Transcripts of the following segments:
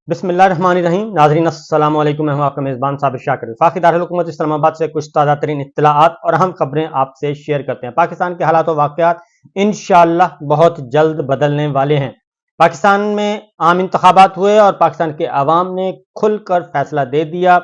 बिस्मिल्लाहिर्रहमानिर्रहीम। नाज़रीन अस्सलाम वालेकुम। मैं हूं आपका मेज़बान साबिर शाकिर। वफाकी दारुल-हुकूमत इस्लामाबाद से कुछ ताज़ा तरीन इत्तलाआत और अहम खबरें आपसे शेयर करते हैं। पाकिस्तान के हालात और वाक़यात इंशाअल्लाह बहुत जल्द बदलने वाले हैं। पाकिस्तान में आम इंतखाबात हुए और पाकिस्तान के अवाम ने खुलकर फैसला दे दिया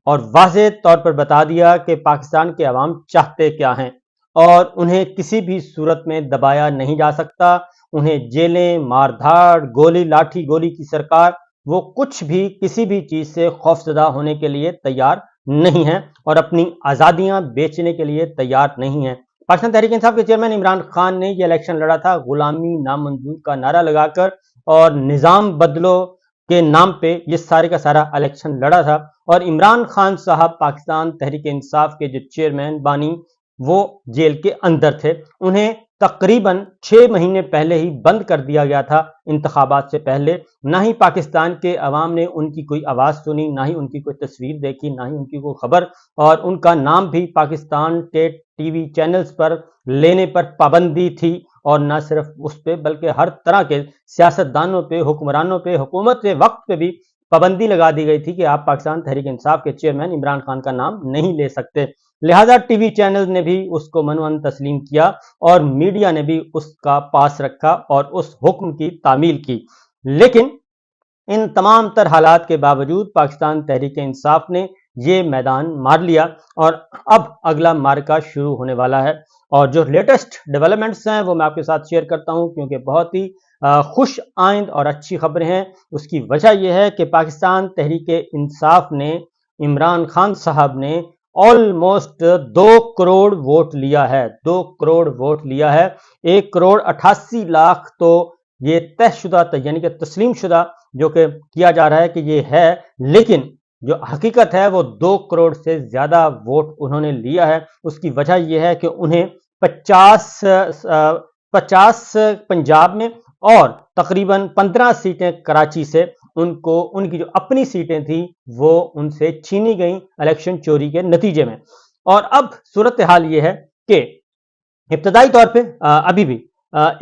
और वाज़ेह तौर पर बता दिया कि पाकिस्तान के अवाम चाहते क्या हैं और उन्हें किसी भी सूरत में दबाया नहीं जा सकता। उन्हें जेलें, मार-धाड़, गोली लाठी गोली की सरकार, वो कुछ भी किसी भी चीज से खौफजदा होने के लिए तैयार नहीं है और अपनी आज़ादियां बेचने के लिए तैयार नहीं है। पाकिस्तान तहरीक इंसाफ के चेयरमैन इमरान खान ने यह इलेक्शन लड़ा था गुलामी नामंजूर का नारा लगाकर और निज़ाम बदलो के नाम पे ये सारे का सारा इलेक्शन लड़ा था। और इमरान खान साहब पाकिस्तान तहरीक इंसाफ के जो चेयरमैन बानी वो जेल के अंदर थे। उन्हें तकरीबन 6 महीने पहले ही बंद कर दिया गया था इंतखाबात से पहले। ना ही पाकिस्तान के अवाम ने उनकी कोई आवाज़ सुनी, ना ही उनकी कोई तस्वीर देखी, ना ही उनकी कोई खबर, और उनका नाम भी पाकिस्तान के टीवी चैनल्स पर लेने पर पाबंदी थी। और न सिर्फ उस पर बल्कि हर तरह के सियासतदानों पे, हुक्मरानों पे, हुकूमत के वक्त पे भी पाबंदी लगा दी गई थी कि आप पाकिस्तान तहरीक इंसाफ के चेयरमैन इमरान खान का नाम नहीं ले सकते। लिहाजा टीवी चैनल ने भी उसको मनवन तस्लीम किया और मीडिया ने भी उसका पास रखा और उस हुक्म की तामील की। लेकिन इन तमाम तर हालात के बावजूद पाकिस्तान तहरीक इंसाफ ने ये मैदान मार लिया और अब अगला मार्का शुरू होने वाला है। और जो लेटेस्ट डेवलपमेंट्स हैं वो मैं आपके साथ शेयर करता हूं क्योंकि बहुत ही खुश आइंद और अच्छी खबरें हैं। उसकी वजह यह है कि पाकिस्तान तहरीक इंसाफ ने, इमरान खान साहब ने ऑलमोस्ट 2 करोड़ वोट लिया है। 2 करोड़ वोट लिया है। 1 करोड़ 88 लाख तो ये तयशुदा यानी कि तस्लीम शुदा जो कि किया जा रहा है कि ये है, लेकिन जो हकीकत है वो 2 करोड़ से ज्यादा वोट उन्होंने लिया है। उसकी वजह यह है कि उन्हें 50 पंजाब में और तकरीबन 15 सीटें कराची से उनको उनकी जो अपनी सीटें थी वो उनसे छीनी गई इलेक्शन चोरी के नतीजे में। और अब सूरत हाल ये है कि इब्तदाई तौर पे अभी भी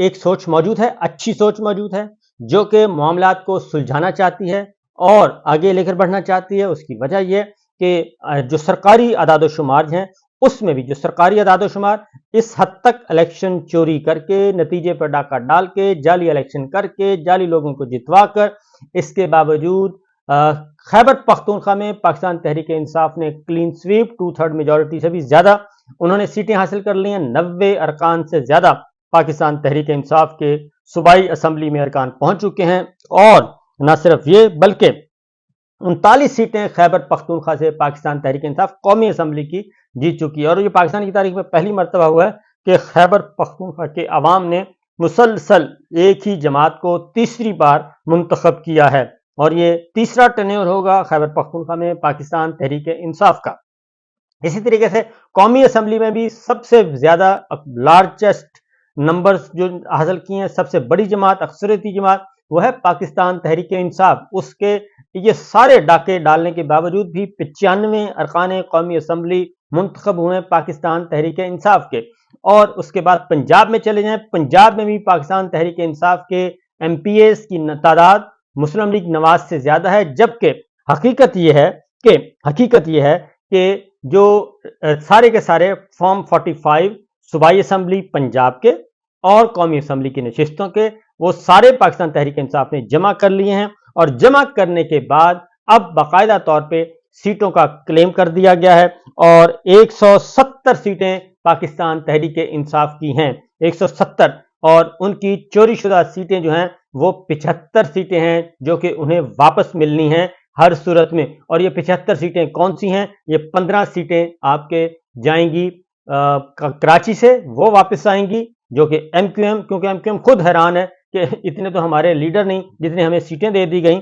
एक सोच मौजूद है, अच्छी सोच मौजूद है, जो कि मामलात को सुलझाना चाहती है और आगे लेकर बढ़ना चाहती है। उसकी वजह यह कि जो सरकारी अदाद-ओ-शुमार हैं उसमें भी, जो सरकारी अदाद-ओ-शुमार इस हद तक इलेक्शन चोरी करके, नतीजे पर डाका डाल के, जाली इलेक्शन करके, जाली लोगों को जितवा कर, इसके बावजूद खैबर पख्तूनख्वा में पाकिस्तान तहरीक इंसाफ ने क्लीन स्वीप 2/3 मेजॉरिटी से भी ज्यादा उन्होंने सीटें हासिल कर ली हैं। 90 अरकान से ज्यादा पाकिस्तान तहरीक इंसाफ के सूबाई असम्बली में अरकान पहुंच चुके हैं। और न सिर्फ ये बल्कि 39 सीटें खैबर पख्तूनख्वा से पाकिस्तान तहरीक इंसाफ कौमी असम्बली की जीत चुकी है। और ये पाकिस्तान की तारीख में पहली मरतबा हुआ है कि खैबर पख्तूनख्वा के अवाम ने मुसलसल एक ही जमात को तीसरी बार मुंतखब किया है और ये तीसरा टर्न्योवर होगा खैबर पख्तूनख्वा में पाकिस्तान तहरीक इंसाफ का। इसी तरीके से कौमी असम्बली में भी सबसे ज्यादा लार्जेस्ट नंबर्स जो हासिल किए हैं, सबसे बड़ी जमात, अक्सरियती जमात, वो है पाकिस्तान तहरीक इंसाफ। उसके ये सारे डाके डालने के बावजूद भी 95 अरकान कौमी असम्बली मुंतखब हुए पाकिस्तान तहरीक इंसाफ के। और उसके बाद पंजाब में चले जाएं, पंजाब में भी पाकिस्तान तहरीक इंसाफ के MPAs की तादाद मुस्लिम लीग नवाज से ज्यादा है। जबकि हकीकत यह है कि जो सारे के सारे फॉर्म 45 सूबाई असम्बली पंजाब के और कौमी असम्बली की नशिस्तों के, वो सारे पाकिस्तान तहरीक इंसाफ ने जमा कर लिए हैं। और जमा करने के बाद अब बाकायदा तौर पे सीटों का क्लेम कर दिया गया है और 170 सीटें पाकिस्तान तहरीक इंसाफ की हैं, 170। और उनकी चोरी शुदा सीटें जो हैं वो 75 सीटें हैं जो कि उन्हें वापस मिलनी हैं हर सूरत में। और ये 75 सीटें कौन सी हैं? ये 15 सीटें आपके जाएंगी कराची से, वो वापस आएंगी जो कि MQM, क्योंकि MQM खुद हैरान है कि इतने तो हमारे लीडर नहीं जितने हमें सीटें दे दी गई।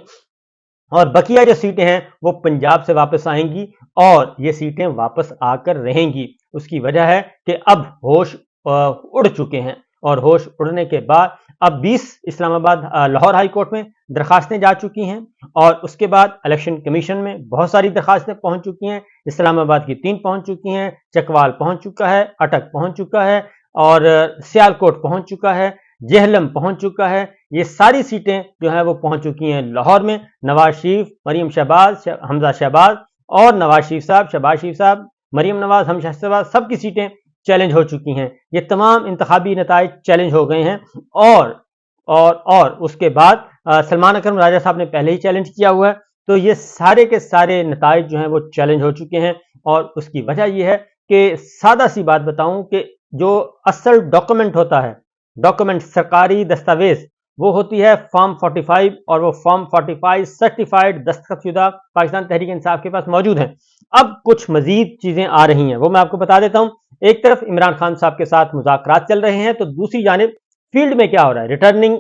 और बकिया जो सीटें हैं वो पंजाब से वापस आएंगी और ये सीटें वापस आकर रहेंगी। उसकी वजह है कि अब होश उड़ चुके हैं और होश उड़ने के बाद अब 20 इस्लामाबाद लाहौर हाई कोर्ट में दरखास्तें जा चुकी हैं और उसके बाद इलेक्शन कमीशन में बहुत सारी दरखास्तें पहुंच चुकी हैं। इस्लामाबाद की 3 पहुंच चुकी हैं, चकवाल पहुंच चुका है, अटक पहुंच चुका है और सियालकोट पहुंच चुका है। जेहलम पहुंच चुका है। ये सारी सीटें जो है वो पहुंच चुकी हैं लाहौर में। नवाज शरीफ, मरीम शहबाज, हमजा शहबाज और नवाज शरीफ साहब, शहबाज शरीफ साहब, मरीम नवाज, हमजा शहबाज, सबकी सीटें चैलेंज हो चुकी हैं। ये तमाम इंतखाबी नताइज चैलेंज हो गए हैं। और उसके बाद सलमान अकरम राजा साहब ने पहले ही चैलेंज किया हुआ है। तो ये सारे के सारे नताइज जो हैं वो चैलेंज हो चुके हैं। और उसकी वजह यह है कि सादा सी बात बताऊं कि जो असल डॉक्यूमेंट होता है, डॉक्यूमेंट सरकारी दस्तावेज, वो होती है फॉर्म 45, और वो फॉर्म 45 सर्टिफाइड दस्तखतशुदा पाकिस्तान तहरीक इंसाफ के पास मौजूद हैं। अब कुछ मजीद चीजें आ रही हैं, वो मैं आपको बता देता हूं। एक तरफ इमरान खान साहब के साथ मुज़ाकरात चल रहे हैं, तो दूसरी जानिब फील्ड में क्या हो रहा है, रिटर्निंग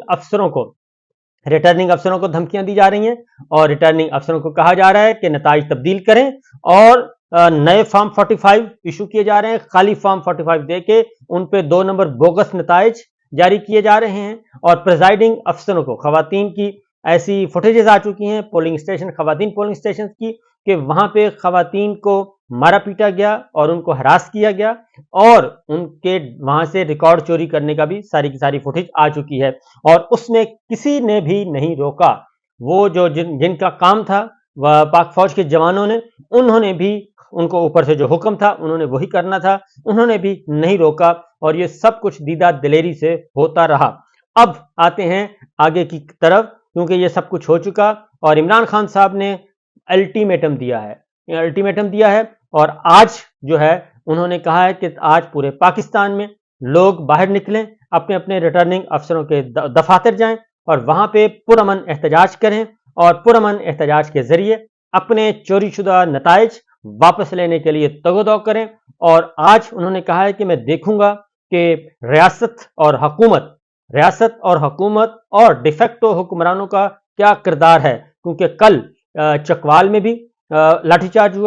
अफसरों को धमकियां दी जा रही हैं, और रिटर्निंग अफसरों को कहा जा रहा है कि नताइज तब्दील करें, और नए फॉर्म 45 इशू किए जा रहे हैं। खाली फॉर्म 45 देके उन पे 2 नंबर बोगस नताइज जारी किए जा रहे हैं। और प्रिजाइडिंग अफसरों को, खवातीन की ऐसी फुटेजेस आ चुकी हैं पोलिंग स्टेशन, खवातीन पोलिंग स्टेशन की, कि वहां पे खवातीन को मारा पीटा गया और उनको हरास किया गया, और उनके वहां से रिकॉर्ड चोरी करने का भी सारी की सारी फुटेज आ चुकी है। और उसमें किसी ने भी नहीं रोका। वो जो जिनका काम था, वह पाक फौज के जवानों ने, उन्होंने भी, उनको ऊपर से जो हुक्म था उन्होंने वही करना था, उन्होंने भी नहीं रोका, और ये सब कुछ दीदा दिलेरी से होता रहा। अब आते हैं आगे की तरफ, क्योंकि ये सब कुछ हो चुका और इमरान खान साहब ने अल्टीमेटम दिया है। और आज जो है उन्होंने कहा है कि आज पूरे पाकिस्तान में लोग बाहर निकलें, अपने अपने रिटर्निंग अफसरों के दफातर जाएं और वहां पे पुरअमन एहतजाज करें, और पुरअमन एहतजाज के जरिए अपने चोरीशुदा नताइज वापस लेने के लिए तगोदौ करें। और आज उन्होंने कहा है कि मैं देखूंगा कि रियासत और हुकूमत और डिफेक्टो हुक्मरानों का क्या किरदार है, क्योंकि कल चकवाल में भी लाठीचार्ज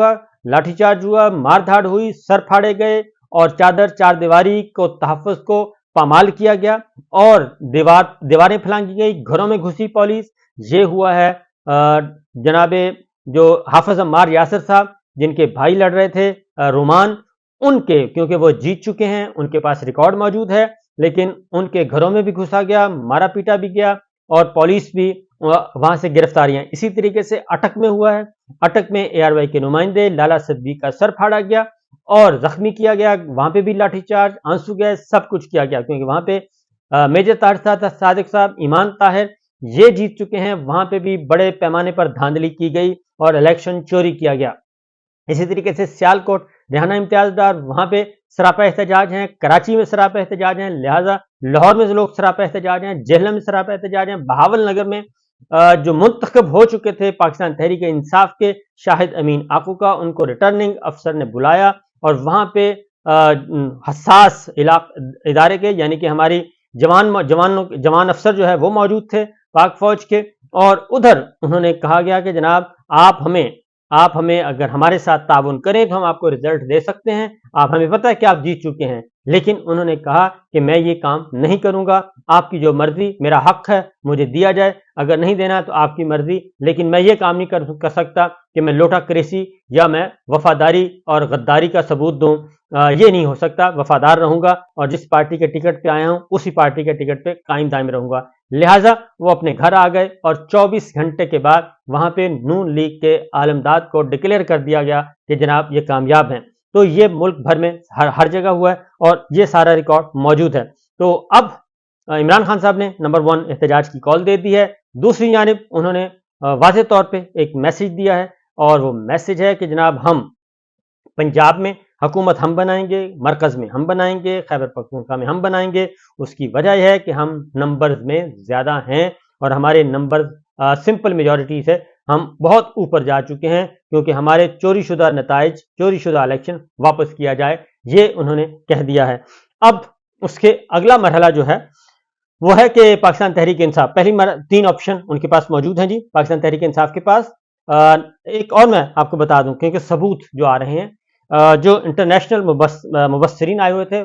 हुआ, मारधाड़ हुई, सर फाड़े गए, और चार दीवारी को तहफ़्फ़ुज़ को पामाल किया गया, और दीवारें फैलाई गई, घरों में घुसी पुलिस। ये हुआ है जनाबे जो हाफिज अम्मार यासिर साहब, जिनके भाई लड़ रहे थे रोमान, उनके, क्योंकि वो जीत चुके हैं, उनके पास रिकॉर्ड मौजूद है, लेकिन उनके घरों में भी घुसा गया, मारा पीटा भी गया, और पुलिस भी वहां से गिरफ्तारियां। इसी तरीके से अटक में हुआ है। अटक में ARY के नुमाइंदे लाला सिद्दीक का सर फाड़ा गया और जख्मी किया गया, वहां पे भी लाठीचार्ज, आंसू गैस, सब कुछ किया गया, क्योंकि वहां पे मेजर ताहिर सादिक साहब, ईमान ताहिर, ये जीत चुके हैं। वहां पे भी बड़े पैमाने पर धांधली की गई और इलेक्शन चोरी किया गया। इसी तरीके से सियालकोट, रेहाना इम्तियाज डार, वहां पे सरापा एहतजाज हैं, कराची में सरापा एहतजाज हैं, लिहाजा लाहौर में लोग सरापा एहतजाज हैं, जेहलम में सरापा एहतजाज हैं, बहावल नगर में जो मुंतखब हो चुके थे पाकिस्तान तहरीक इंसाफ के शाहिद अमीन आकू का, उनको रिटर्निंग अफसर ने बुलाया, और वहां पे हसास इदारे के, यानी कि हमारी जवान अफसर जो है वो मौजूद थे पाक फौज के, और उधर उन्होंने कहा गया कि जनाब आप हमें अगर हमारे साथ ताउन करें तो हम आपको रिजल्ट दे सकते हैं, आप हमें पता है कि आप जीत चुके हैं, लेकिन उन्होंने कहा कि मैं ये काम नहीं करूंगा, आपकी जो मर्जी, मेरा हक है, मुझे दिया जाए, अगर नहीं देना तो आपकी मर्जी, लेकिन मैं ये काम नहीं कर सकता कि मैं लोटा क्रेसी या मैं वफादारी और गद्दारी का सबूत दूं। ये नहीं हो सकता, वफादार रहूंगा और जिस पार्टी के टिकट पे आया हूं उसी पार्टी के टिकट पे कायम दायम रहूंगा। लिहाजा वो अपने घर आ गए और 24 घंटे के बाद वहां पे नून लीग के आलमदाद को डिक्लेयर कर दिया गया कि जनाब ये कामयाब हैं। तो ये मुल्क भर में हर जगह हुआ है और ये सारा रिकॉर्ड मौजूद है। तो अब इमरान खान साहब ने नंबर 1 एहतजाज की कॉल दे दी है। दूसरी जानिब उन्होंने वाज़ेह तौर पे एक मैसेज दिया है, और वो मैसेज है कि जनाब हम पंजाब में हुकूमत हम बनाएंगे, मरकज में हम बनाएंगे, खैबर पख्तूनख्वा में हम बनाएंगे। उसकी वजह यह है कि हम नंबर्स में ज्यादा हैं और हमारे नंबर सिंपल मेजॉरिटी से हम बहुत ऊपर जा चुके हैं, क्योंकि हमारे चोरीशुदा नताइज, चोरीशुदा इलेक्शन वापस किया जाए, ये उन्होंने कह दिया है। अब उसके अगला मरहला जो है वो है कि पाकिस्तान तहरीक इंसाफ, पहली 3 ऑप्शन उनके पास मौजूद हैं जी पाकिस्तान तहरीक इंसाफ के पास। एक और मैं आपको बता दूं, क्योंकि सबूत जो आ रहे हैं, जो इंटरनेशनल मुबस्सिरीन आए हुए थे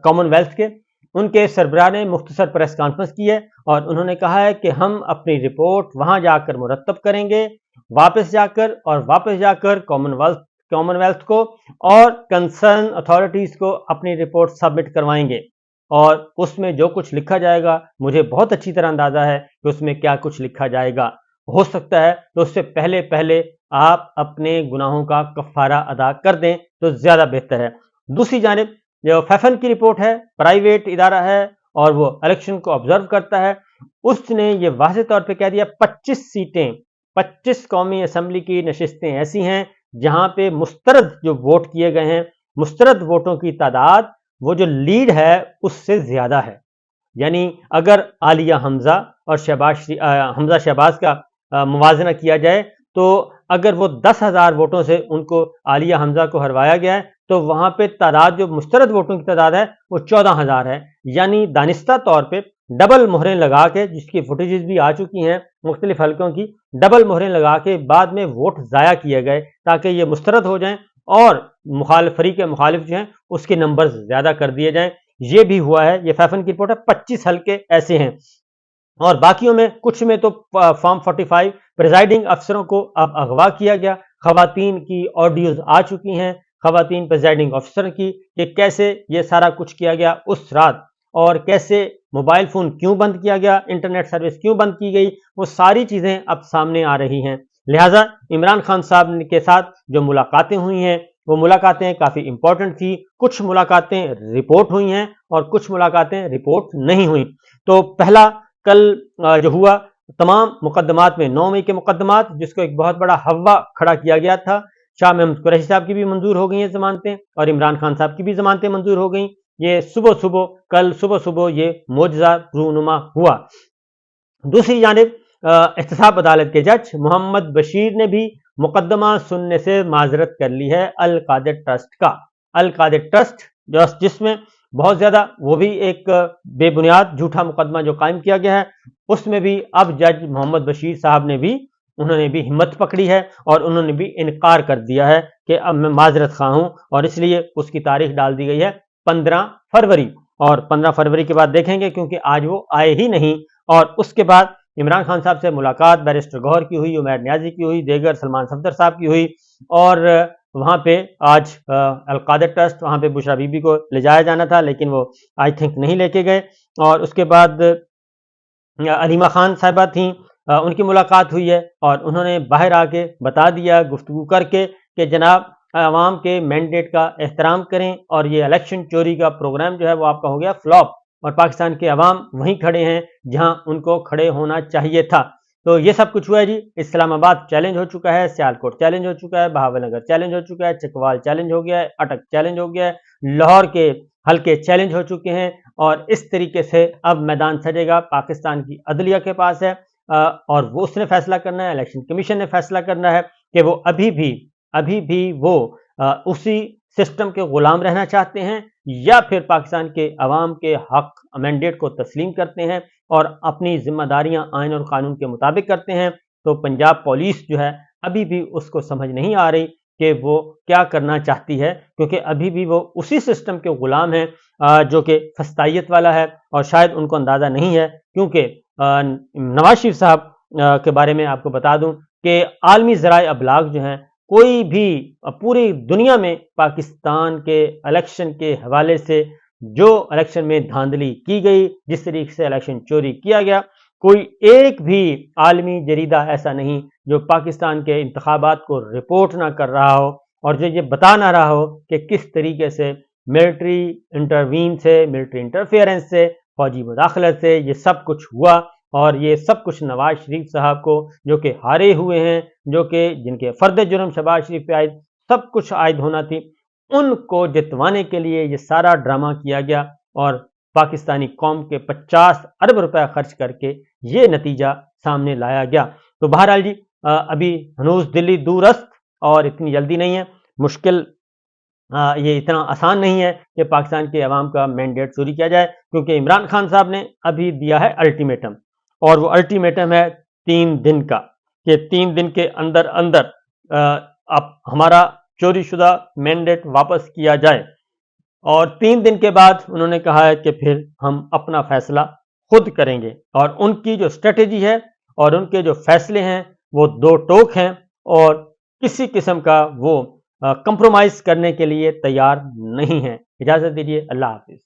कॉमनवेल्थ के, उनके सरबराह ने मुख्तसर प्रेस कॉन्फ्रेंस की है और उन्होंने कहा है कि हम अपनी रिपोर्ट वहां जाकर मुरतब करेंगे, वापस जाकर कॉमनवेल्थ को और कंसर्न अथॉरिटीज को अपनी रिपोर्ट सबमिट करवाएंगे। اور اس میں جو کچھ لکھا جائے گا مجھے بہت اچھی طرح اندازہ ہے کہ اس میں کیا کچھ لکھا جائے گا. ہو سکتا ہے تو اس سے پہلے آپ اپنے گناہوں کا کفارہ ادا کر دیں تو زیادہ بہتر ہے. دوسری جانب جو فیفن کی رپورٹ ہے، پرائیویٹ ادارہ ہے اور وہ الیکشن کو آبزرو کرتا ہے، اس نے یہ واضح طور پہ کہہ دیا 25 قومی اسمبلی کی نشستیں ایسی ہیں جہاں پہ مسترد جو ووٹ کیے گئے ہیں، مسترد ووٹوں کی تعداد وہ جو لیڈ ہے اس سے زیادہ ہے. یعنی اگر عالیہ حمزہ اور حمزہ شہباز کا موازنہ کیا جائے تو اگر وہ 10,000 ووٹوں سے ان کو عالیہ حمزہ کو ہروایا گیا ہے تو وہاں پہ تعداد جو مسترد ووٹوں کی تعداد ہے وہ 14,000 ہے. یعنی دانستہ طور پہ ڈبل مہریں لگا کے، جس کی فوٹیجز بھی آ چکی ہیں مختلف حلقوں کی، ڈبل مہریں لگا کے بعد میں ووٹ ضائع کیے گئے تاکہ یہ مسترد ہو جائیں اور فریق مخالف جو ہیں اس کے نمبر زیادہ کر دیے جائیں. یہ بھی ہوا ہے. یہ فیفن کی رپورٹ ہے. 25 حلقے ایسے ہیں اور باقیوں میں کچھ میں تو فارم 45 پریزائڈنگ افسروں کو اب اغوا کیا گیا. خواتین کی آڈیوز آ چکی ہیں، خواتین پریزائڈنگ افسر کی، کہ کیسے یہ سارا کچھ کیا گیا اس رات اور کیسے موبائل فون کیوں بند کیا گیا، انٹرنیٹ سروس کیوں بند کی گئی، وہ ساری چیزیں اب سامنے آ رہی ہیں. لہٰذا عمران خان صاحب کے ساتھ جو ملاقاتیں ہوئی ہیں وہ ملاقاتیں کافی امپورٹنٹ تھی. کچھ ملاقاتیں رپورٹ ہوئی ہیں اور کچھ ملاقاتیں رپورٹ نہیں ہوئیں. تو پہلا کل جو ہوا، تمام مقدمات میں 9 مئی کے مقدمات، جس کو ایک بہت بڑا ہوا کھڑا کیا گیا تھا، شاہ محمود قریشی صاحب کی بھی منظور ہو گئی ہیں ضمانتیں اور عمران خان صاحب کی بھی ضمانتیں منظور ہو گئیں. یہ کل صبح یہ معجزہ رونما ہوا. دوسری جانب احتساب عدالت کے جج محمد بشیر نے بھی مقدمہ سننے سے معذرت کر لی ہے القادر ٹرسٹ کا. القادر ٹرسٹ جس میں بہت زیادہ وہ بھی ایک بے بنیاد جھوٹا مقدمہ جو قائم کیا گیا ہے، اس میں بھی اب جج محمد بشیر صاحب نے بھی انہوں نے بھی ہمت پکڑی ہے اور انہوں نے بھی انکار کر دیا ہے کہ اب میں معذرت خواہ ہوں، اور اس لیے اس کی تاریخ ڈال دی گئی ہے 15 فروری. اور 15 فروری کے بعد دیکھیں گے، کیونکہ آج وہ آئے ہی نہیں. اور اس کے بعد عمران خان صاحب سے ملاقات بیرسٹر گوہر کی ہوئی، عمیر نیازی کی ہوئی، دیگر سلمان صفدر صاحب کی ہوئی، اور وہاں پہ آج القادر ٹرسٹ، وہاں پہ بشرا بی بی کو لے جایا جانا تھا لیکن وہ آئی تھنک نہیں لے کے گئے. اور اس کے بعد علیمہ خان صاحبہ تھیں، ان کی ملاقات ہوئی ہے اور انہوں نے باہر آ کے بتا دیا گفتگو کر کے کہ جناب عوام کے مینڈیٹ کا احترام کریں اور یہ الیکشن چوری کا پروگرام جو ہے وہ آپ کا ہو گیا فلاپ، اور پاکستان کے عوام وہیں کھڑے ہیں جہاں ان کو کھڑے ہونا چاہیے تھا. تو یہ سب کچھ ہوا ہے جی. اسلام آباد چیلنج ہو چکا ہے، سیالکوٹ چیلنج ہو چکا ہے، بہاول نگر چیلنج ہو چکا ہے، چکوال چیلنج ہو گیا ہے، اٹک چیلنج ہو گیا ہے، لاہور کے حلقے چیلنج ہو چکے ہیں، اور اس طریقے سے اب میدان سجے گا. پاکستان کی عدلیہ کے پاس ہے اور وہ اس نے فیصلہ کرنا ہے، الیکشن کمیشن نے فیصلہ کرنا ہے کہ وہ ابھی بھی وہ اسی سسٹم کے غلام رہنا چاہتے ہیں یا پھر پاکستان کے عوام کے حق مینڈیٹ کو تسلیم کرتے ہیں اور اپنی ذمہ داریاں آئین اور قانون کے مطابق کرتے ہیں. تو پنجاب پولیس جو ہے ابھی بھی اس کو سمجھ نہیں آ رہی کہ وہ کیا کرنا چاہتی ہے، کیونکہ ابھی بھی وہ اسی سسٹم کے غلام ہیں جو کہ فسطائیت والا ہے، اور شاید ان کو اندازہ نہیں ہے. کیونکہ نواز شریف صاحب کے بارے میں آپ کو بتا دوں کہ عالمی ذرائع ابلاغ جو ہیں، کوئی بھی پوری دنیا میں پاکستان کے الیکشن کے حوالے سے جو الیکشن میں دھاندلی کی گئی، جس طریقے سے الیکشن چوری کیا گیا، کوئی ایک بھی عالمی جریدہ ایسا نہیں جو پاکستان کے انتخابات کو رپورٹ نہ کر رہا ہو اور جو یہ بتا نہ رہا ہو کہ کس طریقے سے ملٹری انٹروین سے، ملٹری انٹرفیئرنس سے، فوجی مداخلت سے یہ سب کچھ ہوا. اور یہ سب کچھ نواز شریف صاحب کو، جو کہ ہارے ہوئے ہیں، جو کہ جن کے فرد جرم شہباز شریف پہ عائد سب کچھ عائد ہونا تھی، ان کو جتوانے کے لیے یہ سارا ڈرامہ کیا گیا اور پاکستانی قوم کے 50 ارب روپے خرچ کر کے یہ نتیجہ سامنے لایا گیا. تو بہرحال جی ابھی ہنوز دلی دورست اور اتنی جلدی نہیں ہے، مشکل یہ اتنا آسان نہیں ہے کہ پاکستان کے عوام کا مینڈیٹ چوری کیا جائے، کیونکہ عمران خان صاحب نے ابھی دیا ہے الٹیمیٹم، اور وہ الٹیمیٹم ہے 3 دن کا، کہ 3 دن کے اندر اب ہمارا چوری شدہ مینڈیٹ واپس کیا جائے. اور 3 دن کے بعد انہوں نے کہا ہے کہ پھر ہم اپنا فیصلہ خود کریں گے. اور ان کی جو اسٹریٹجی ہے اور ان کے جو فیصلے ہیں وہ 2 ٹوک ہیں اور کسی قسم کا وہ کمپرومائز کرنے کے لیے تیار نہیں ہیں. اجازت دیجیے، اللہ حافظ.